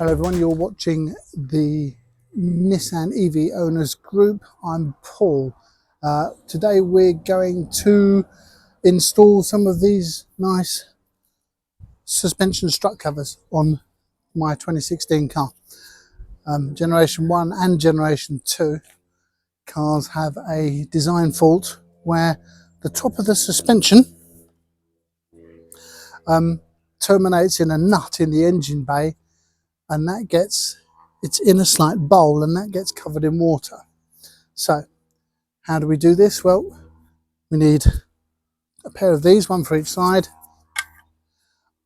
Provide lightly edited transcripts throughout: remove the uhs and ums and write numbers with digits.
Hello everyone, you're watching the Nissan EV Owners Group. I'm Paul. Today we're going to install some of these nice suspension strut covers on my 2016 car. Generation 1 and Generation 2 cars have a design fault where the top of the suspension terminates in a nut in the engine bay, and it's in a slight bowl, and that gets covered in water. So how do we do this? Well, we need a pair of these, one for each side.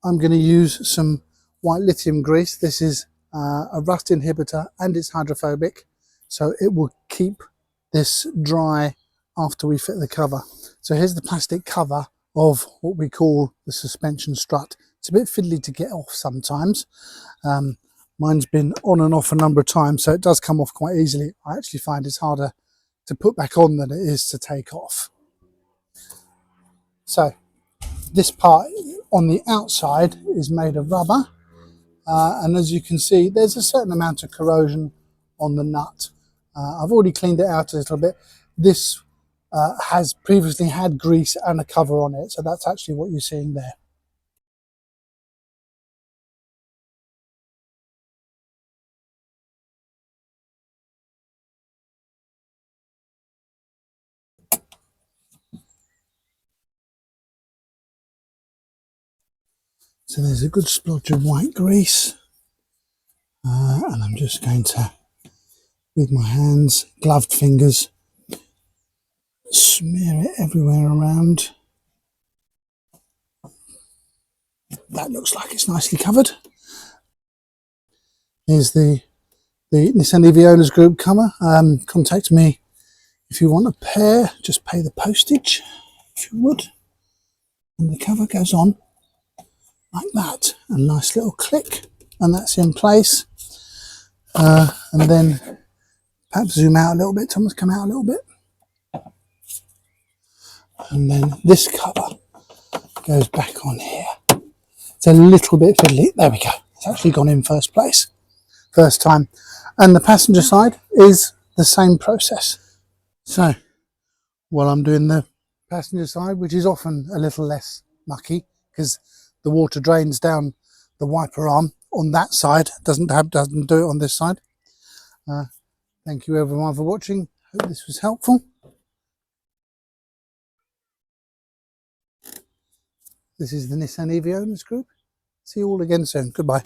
I'm going to use some white lithium grease. This is a rust inhibitor and it's hydrophobic, so it will keep this dry after we fit the cover. So here's the plastic cover of what we call the suspension strut. It's a bit fiddly to get off sometimes. Mine's been on and off a number of times, so it does come off quite easily. I actually find it's harder to put back on than it is to take off. So this part on the outside is made of rubber, and as you can see, there's a certain amount of corrosion on the nut. I've already cleaned it out a little bit. This has previously had grease and a cover on it, so that's actually what you're seeing there. So there's a good splodge of white grease, and I'm just going to, with my hands, gloved fingers, smear it everywhere around. That looks like it's nicely covered. Here's the Nissan EV Owners Group cover. Contact me if you want a pair. Just pay the postage, if you would. And the cover goes on like that. A nice little click, and that's in place. And then perhaps zoom out a little bit. Thomas, come out a little bit. And then this cover goes back on here. It's a little bit fiddly. There we go. It's actually gone in first time. And the passenger side is the same process. So while I'm doing the passenger side, which is often a little less mucky because the water drains down the wiper arm on that side, doesn't do it on this side. Thank you everyone for watching. Hope this was helpful. This is the Nissan EV Owners Group. See you all again soon. Goodbye.